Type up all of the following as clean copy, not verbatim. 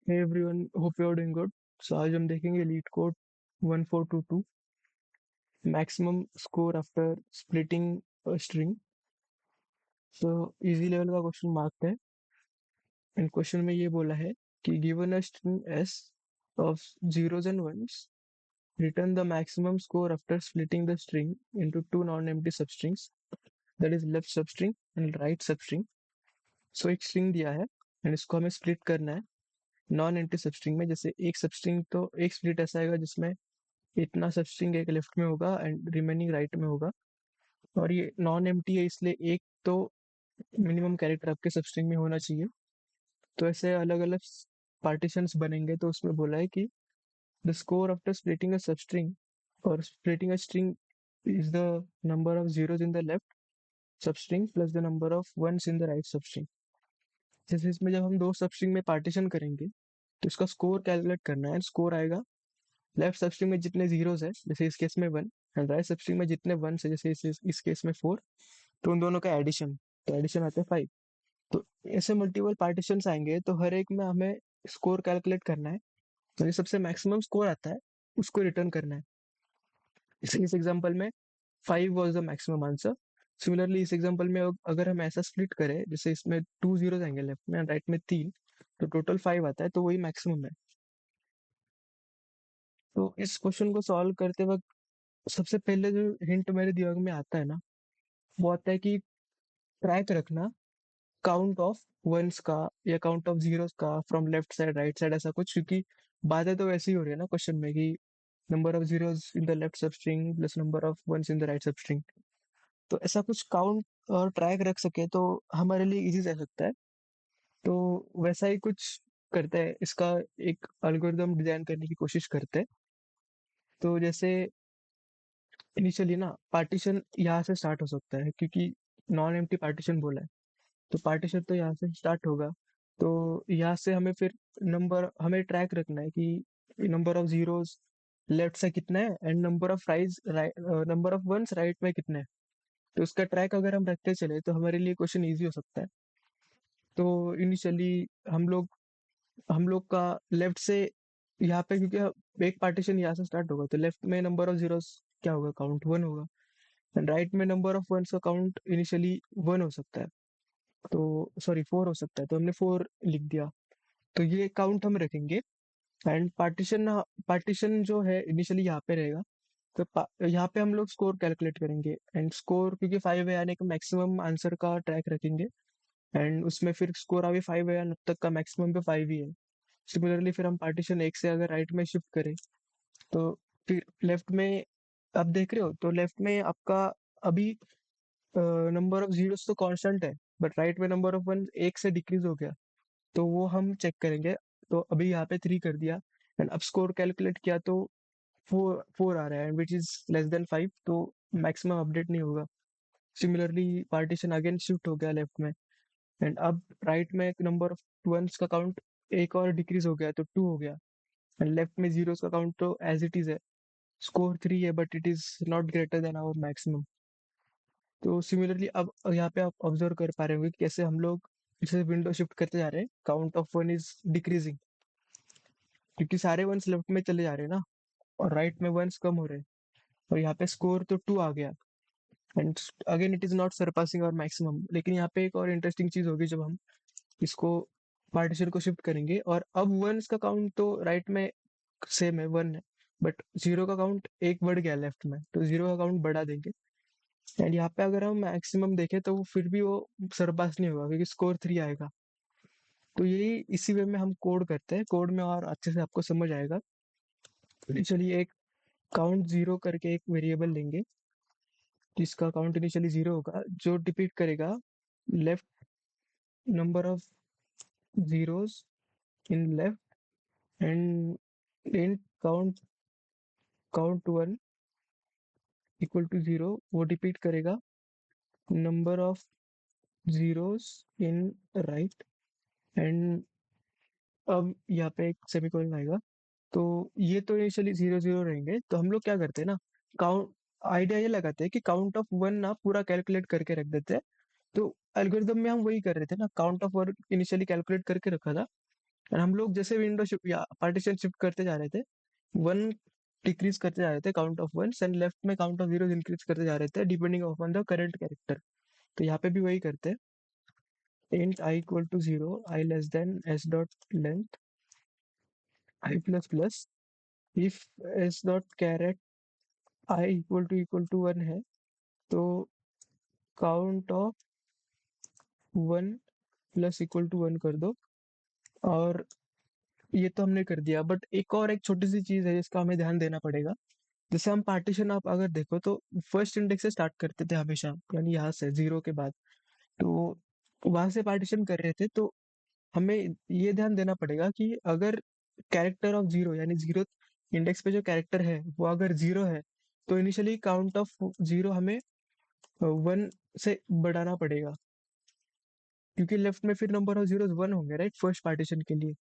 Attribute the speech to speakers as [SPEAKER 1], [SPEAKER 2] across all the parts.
[SPEAKER 1] Hey everyone, hope you're doing good. So आज हम देखेंगे leet code 1422 maximum score after splitting a string. तो easy level का question marked है and question में ये बोला है कि given a string s of zeros and ones, return the maximum score after splitting the string into two non-empty substrings, that is left substring and right substring. So एक string दिया है and इसको हमें स्प्लिट करना है non empty substring में. जैसे एक सबस्ट्रिंग तो एक स्प्लिट ऐसा आएगा जिसमें इतना सबस्ट्रिंग एक लेफ्ट में होगा एंड रिमेनिंग राइट में होगा, और ये नॉन एम्प्टी है इसलिए एक तो मिनिमम कैरेक्टर आपके सबस्ट्रिंग में होना चाहिए. तो ऐसे अलग अलग पार्टीशंस बनेंगे. तो उसमें बोला है कि the score after splitting a substring और splitting a string is the number of zeros in the left substring plus the number of ones in the right substring. जैसे इसमें जब हम दो सबस्ट्रिंग में पार्टीशन करेंगे तो इसका स्कोर कैलकुलेट करना है. स्कोर आएगा लेफ्ट सबस्ट्रिंग में जितने जीरोज है जैसे इस केस में वन, एंड राइट सबस्ट्रिंग में जितने वंस है जैसे इस केस में फोर, तो उन दोनों का एडिशन. तो एडिशन आता है फाइव. तो ऐसे मल्टीपल पार्टीशंस आएंगे तो हर एक में हमें स्कोर कैलकुलेट करना है. तो ये सबसे मैक्सिमम स्कोर आता है उसको रिटर्न करना है. जैसे इस एग्जांपल में five was the maximum answer. Similarly इस एग्जांपल में अगर हम ऐसा स्प्लिट करें जैसे इसमें टू जीरोज आएंगे लेफ्ट में एंड राइट में तीन, तो टोटल फाइव आता है, तो वही मैक्सिमम है. तो इस क्वेश्चन को सॉल्व करते वक्त सबसे पहले जो हिंट मेरे दिमाग में आता है ना, वो आता है कि ट्रैक रखना काउंट ऑफ वंस का या काउंट ऑफ जीरोस का from left side right side ऐसा कुछ, क्योंकि बातें तो वैसी ही हो रही है ना क्वेश्चन में कि number of zeros in the left substring plus number of ones in the right substring. तो ऐसा कुछ काउंट और ट्रैक रख सके तो हमारे लिए इजी रह सकता है. तो वैसा ही कुछ करते हैं, इसका एक एल्गोरिदम डिजाइन करने की कोशिश करते हैं. तो जैसे इनिशियली ना पार्टीशन यहाँ से स्टार्ट हो सकता है क्योंकि नॉन एम्प्टी पार्टीशन बोला है, तो पार्टीशन तो यहाँ से स्टार्ट होगा. तो यहाँ से हमें फिर हमें ट्रैक रखना है कि नंबर ऑफ जीरोस लेफ्ट से कितना है and number of ones right में कितना है. तो उसका ट्रैक अगर हम रखते चले तो हमारे लिए क्वेश्चन इजी हो सकता है. तो इनिशियली हम लोग हम लोग का लेफ्ट से यहाँ पे, क्योंकि एक पार्टीशन यहाँ से स्टार्ट होगा तो लेफ्ट में नंबर ऑफ जीरोस क्या होगा, काउंट वन होगा. एंड राइट में नंबर ऑफ वंस का काउंट इनिशियली वन हो सकता है, तो सॉरी फोर हो सकता है, तो हमने फोर लिख दिया. तो ये काउंट हम रखेंगे. एंड पार्टीशन जो है इनिशियली यहाँ पे रहेगा. तो यहाँ पे हम लोग स्कोर कैलकुलेट करेंगे एंड स्कोर क्योंकि फाइव है यानी कि मैक्सिमम आंसर का ट्रैक रखेंगे. एंड उसमें फिर स्कोर अभी फाइव है यानी अब तक का मैक्सिमम पे फाइव ही है. सिमिलरली फिर हम पार्टीशन एक से अगर राइट में शिफ्ट करें तो फिर लेफ्ट में आप देख रहे हो तो लेफ्ट में आपका अभी नंबर ऑफ जीरोस तो कांस्टेंट है, बट राइट में नंबर ऑफ वन एक से डिक्रीज हो गया. तो वो हम चेक करेंगे. तो अभी यहाँ पे थ्री कर दिया एंड अब स्कोर कैलकुलेट किया तो फोर फोर आ रहा है which is less than five, तो मैक्सिमम अपडेट नहीं होगा. सिमिलरली पार्टीशन अगेन शिफ्ट हो गया लेफ्ट में एंड अब राइट में एक नंबर ऑफ वंस का काउंट एक और डिक्रीज हो गया तो टू हो गया. एंड लेफ्ट में जीरोस का काउंट तो एज इट इज है, स्कोर थ्री है but it is not greater than our maximum. तो सिमिलरली अब यहाँ पे आप ऑब्जर्व कर पा रहे होंगे कि कैसे हम लोग जैसे विंडो शिफ्ट करते जा रहे हैं, count of one is decreasing क्योंकि सारे वंस लेफ्ट में चले जा रहे हैं ना, और राइट में वंस कम हो रहे हैं. और यहाँ पे स्कोर तो टू आ गया and again it is not surpassing और मैक्सिमम. लेकिन यहाँ पे एक और इंटरेस्टिंग चीज होगी जब हम इसको पार्टीशन को शिफ्ट करेंगे और अब वंस का काउंट तो राइट में सेम है वन है, बट जीरो का काउंट एक बढ़ गया लेफ्ट में, तो जीरो का काउंट बढ़ा देंगे. एंड यहाँ पे अगर हम मैक्सिमम देखें तो वो फिर भी वो सरपास नहीं होगा क्योंकि स्कोर थ्री आएगा. तो यही इसी वे में हम कोड करते हैं. कोड में और अच्छे से आपको समझ आएगा. चलिए एक काउंट जीरो करके एक वेरिएबल लेंगे जिसका काउंट इनिशियली जीरो होगा, जो डिपीट करेगा left number of zeros in left and in count count one equal to zero. वो डिपीट करेगा number of zeros in right. एंड अब यहाँ पे एक सेमीकोलन आएगा. तो ये तो इनिशियली जीरो जीरो रहेंगे. तो हम लोग क्या करते हैं ना, काउंट आइडिया ये लगाते हैं कि काउंट ऑफ वन ना पूरा कैलकुलेट करके रख देते हैं. तो एल्गोरिदम में हम वही कर रहे थे ना, count of one initially calculate करके रखा था. और हम लोग जैसे विंडो शिफ्ट या पार्टीशन शिफ्ट करते जा रहे थे, वन डिक्रीज करते जा रहे थे count of ones, and left में काउंट ऑफ जीरो इंक्रीज करते जा रहे थे depending on the current character. तो यहाँ पे भी वही करते हैं, int I equal to 0, I less than s dot length, I plus plus, if s dot caret I equal to 1 है, तो count of 1 plus equal to 1 कर दो। और ये तो हमने कर दिया, बट एक छोटी सी चीज है जिसका हमें ध्यान देना पड़ेगा। जैसे हम पार्टीशन आप अगर देखो तो फर्स्ट इंडेक्स से स्टार्ट करते थे हमेशा, यानी यहाँ से जीरो के बाद। तो वहां से पार्टीशन कर रहे थे, तो हमें ये ध्यान देना पड़ेगा कि अगर कैरेक्टर ऑफ जीरो यानी जीरो इंडेक्स पे जो कैरेक्टर है वो अगर जीरो है, तो इनिशियली काउंट ऑफ जीरो हमें वन से बढ़ाना पड़ेगा, क्योंकि लेफ्ट में फिर नंबर ऑफ जीरो वन होंगे, राइट, फर्स्ट पार्टीशन के लिए।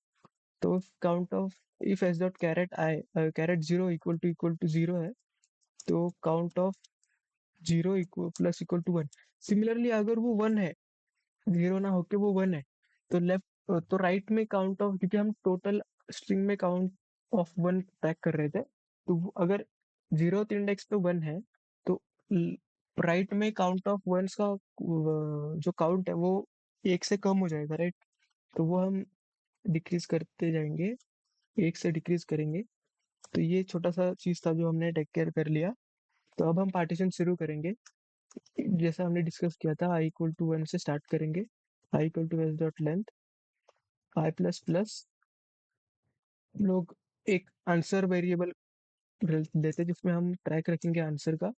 [SPEAKER 1] तो count of if S dot caret I caret zero equal to zero है, तो count of zero equal plus equal to one. Similarly अगर वो वन है, जीरो ना होके वो वन है, तो लेफ्ट तो राइट में काउंट ऑफ, क्योंकि हम टोटल स्ट्रिंग में काउंट ऑफ वन ट्रैक कर रहे थे, तो अगर जीरो इंडेक्स पे वन है, तो राइट में काउंट ऑफ वंस का जो काउंट है वो एक से कम हो जाएगा, राइट। तो वो हम डिक्रीज करते जाएंगे, एक से डिक्रीज करेंगे। तो ये छोटा सा चीज था जो हमने टेक केयर कर लिया। तो अब हम पार्टीशन शुरू करेंगे, जैसा हमने डिस्कस किया था, आई इक्वल टू वन से स्टार्ट करेंगे। I equal to S dot length I plus plus, लोग एक आंसर वेरिएबल देते हैं जिसमें हम ट्रैक रखेंगे आंसर का,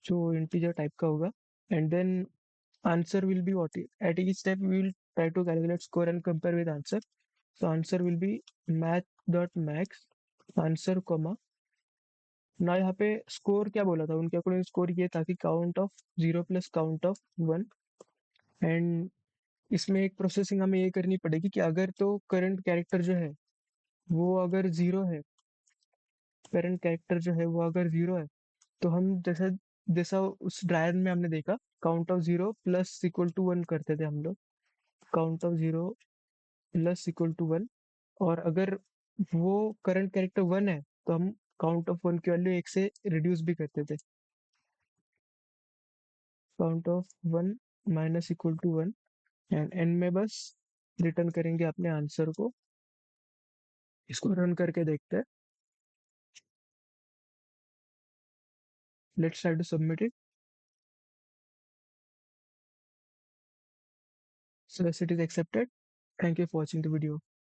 [SPEAKER 1] जो इंटीजर टाइप का होगा। And then answer will be what at each step we will try to calculate score and compare with answer. So answer will be math dot max answer comma. ना यहाँ पे score क्या बोला था, उनके according score ये था कि count of zero plus count of one. And इसमें एक प्रोसेसिंग हमें ये करनी पड़ेगी कि अगर तो करंट कैरेक्टर जो है वो अगर जीरो है, करंट कैरेक्टर जो है वो अगर जीरो है, तो हम जैसा जैसा उस ड्रायर में हमने देखा, count of zero plus equal to one करते थे हम लोग, count of zero plus equal to one. और अगर वो करंट कैरेक्टर वन है, तो हम काउंट ऑफ वन की वैल्यू एक से रिड्यूस भी करते थे, count of one minus equal to one. And end में बस रिटर्न करेंगे अपने आंसर को। इसको रन करके देखते हैं, let's try to submit it. So it is accepted. Thank you for watching the video.